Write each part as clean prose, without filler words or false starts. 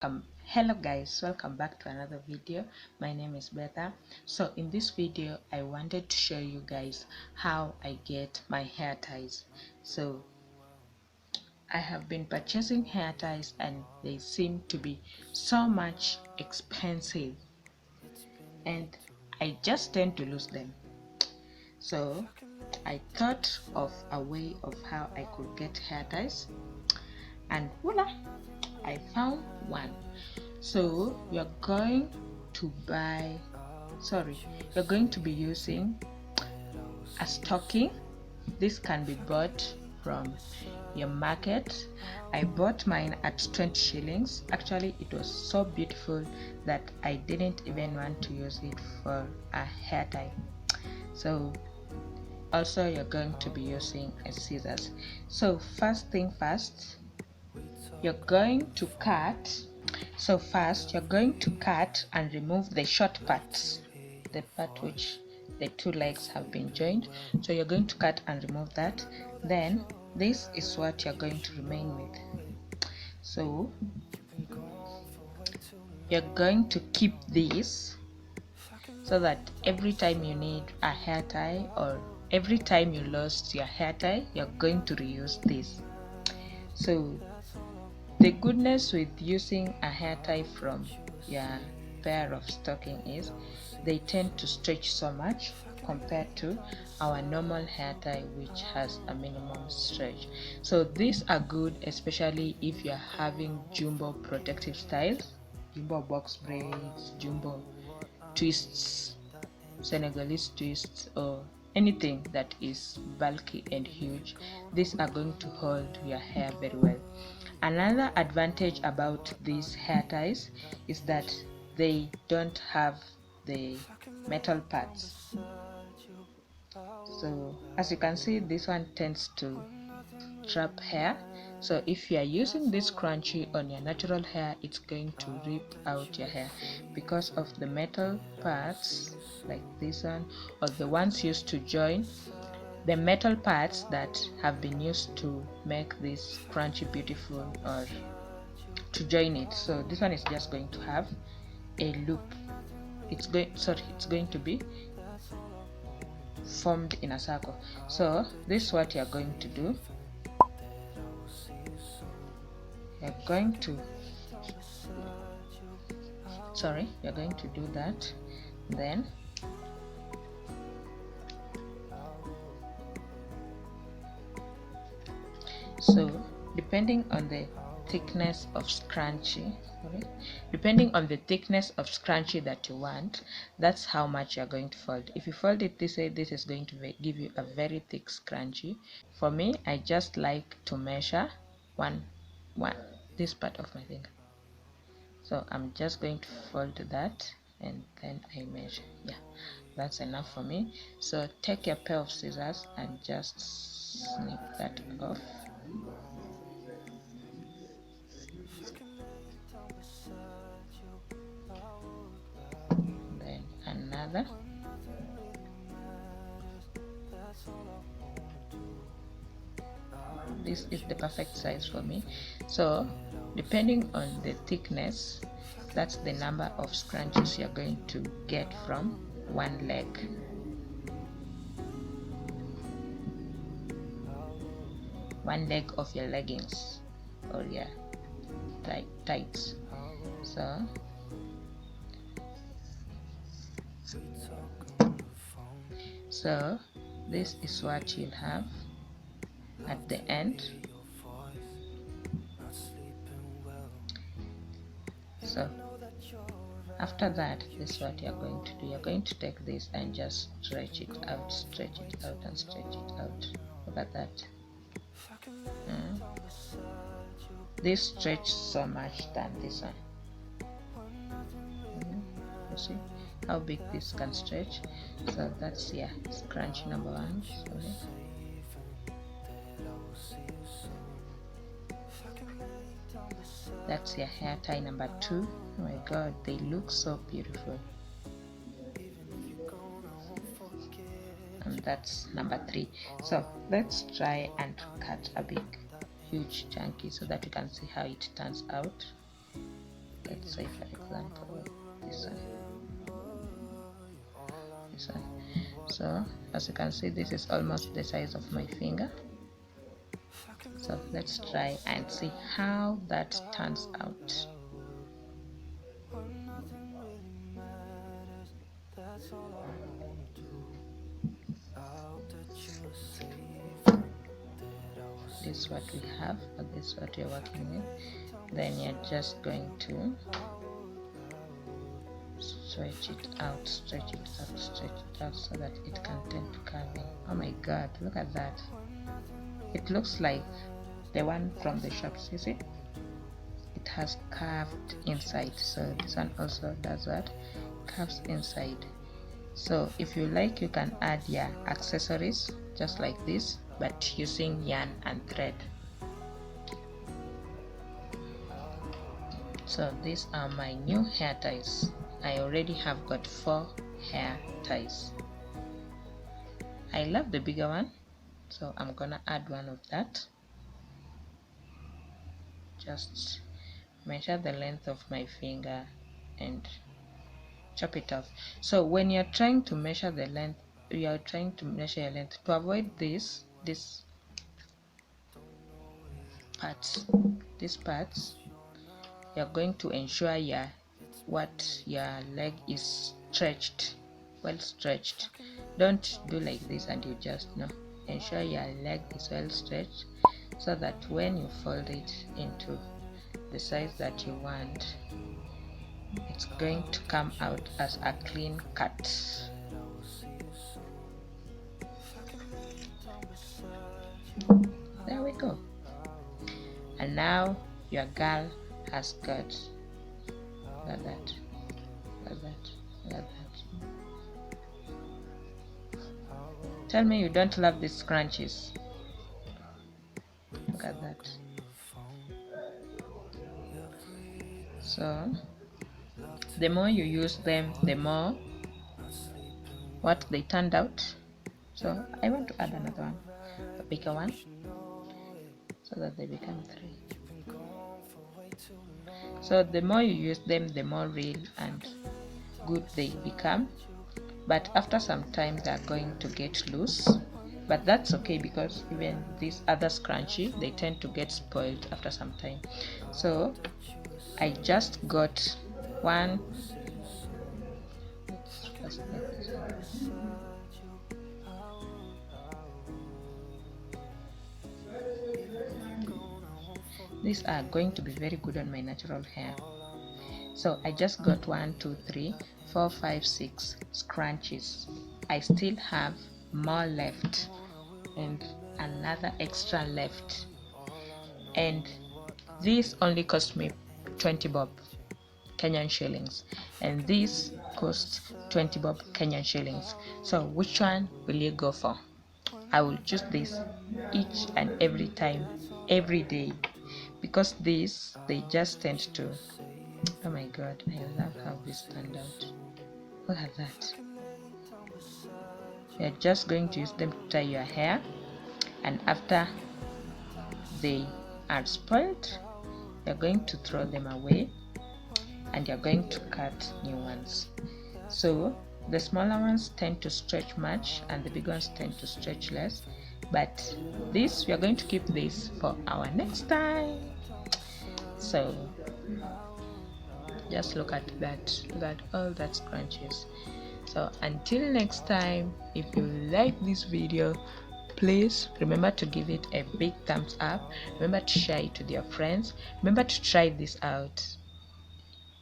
Hello guys, welcome back to another video. My name is Betha. So in this video I wanted to show you guys how I get my hair ties. So I have been purchasing hair ties and they seem to be so much expensive and I just tend to lose them. So I thought of a way of how I could get hair ties and voila, I found one. So you're going to be using a stocking. This can be bought from your market. I bought mine at 20 shillings. Actually, it was so beautiful that I didn't even want to use it for a hair tie. So also you're going to be using a scissors. So first thing first, you're going to cut. So first you're going to cut and remove the short parts, the part which the two legs have been joined. So you're going to cut and remove that. Then this is what you're going to remain with. So you're going to keep this so that every time you need a hair tie or every time you lost your hair tie, you're going to reuse this. So the goodness with using a hair tie from your pair of stocking is they tend to stretch so much compared to our normal hair tie which has a minimum stretch. So these are good especially if you're having jumbo protective styles, jumbo box braids, jumbo twists, Senegalese twists, or anything that is bulky and huge. These are going to hold your hair very well. Another advantage about these hair ties is that they don't have the metal parts. So as you can see, this one tends to trap hair. So if you are using this scrunchie on your natural hair, it's going to rip out your hair because of the metal parts like this one or the ones used to join. The metal parts that have been used to make this scrunchie beautiful or to join it. So this one is just going to have a loop. It's going to be formed in a circle. So this is what you're going to do. You're going to do that. Then so depending on the thickness of scrunchie that you want, that's how much you're going to fold. If you fold it this way, this is going to give you a very thick scrunchie. For me, I just like to measure one this part of my finger. So I'm just going to fold that and then I measure. Yeah, that's enough for me. So take your pair of scissors and just snip that off. Then another. This is the perfect size for me. So depending on the thickness, that's the number of scrunchies you're going to get from one leg. One leg of your leggings or your tights. So this is what you'll have at the end. So after that, this is what you're going to do. You're going to take this and just stretch it out and stretch it out. Look at that. This stretches so much than this one. You see how big this can stretch. So that's scrunchie number one. That's your hair tie number two. Oh my god, they look so beautiful. And that's number three. So let's try and cut a big huge chunky so that you can see how it turns out. let's say for example this one. So as you can see, this is almost the size of my finger. So let's try and see how that turns out. This is what we have, or this is what you're working with. Then you're just going to stretch it out, so that it can tend to curve in. Oh my god, look at that. It looks like the one from the shops, you see? It has curved inside, so this one also does that, curves inside. So if you like, you can add your accessories just like this, but using yarn and thread. So these are my new hair ties. I already have got 4 hair ties. I love the bigger one, so I'm gonna add one of that. Just measure the length of my finger and chop it off. So when you're trying to measure the length, you are trying to measure your length to avoid these parts. You're going to ensure your leg is stretched, well stretched. Don't do like this and you just no. Ensure your leg is well stretched, so that when you fold it into the size that you want, it's going to come out as a clean cut. There we go. And now your girl has got that. Tell me you don't love these scrunchies. Look at that. So the more you use them, the more what they turned out. So I want to add another one, a bigger one, so that they become 3. So the more you use them, the more real and good they become. But after some time, they're going to get loose. But that's okay, because even these other scrunchie, they tend to get spoiled after some time. So I just got one. These are going to be very good on my natural hair. So I just got 1, 2, 3, 4, 5, 6 scrunchies. I still have more left and another extra left, and this only cost me 20 bob Kenyan shillings, and this cost 20 bob Kenyan shillings. So which one will you go for? I will choose this each and every time, every day, because these, they just tend to, oh my god, I love how this turned out. Look at that. You're just going to use them to tie your hair, and after they are spoiled, you're going to throw them away and you're going to cut new ones. So the smaller ones tend to stretch much and the big ones tend to stretch less, but this, we are going to keep this for our next time. So just look at that, look at all that scrunchies. So until next time, if you like this video, please remember to give it a big thumbs up. Remember to share it with your friends. Remember to try this out.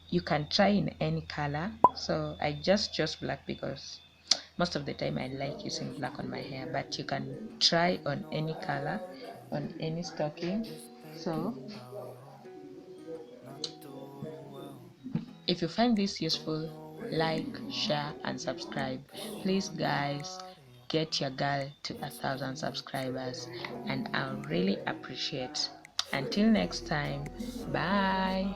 You can try in any color. So I just chose black because most of the time I like using black on my hair, but you can try on any color, on any stocking. So if you find this useful, like, share and subscribe. Please guys, get your girl to 1,000 subscribers and I'll really appreciate. Until next time, bye.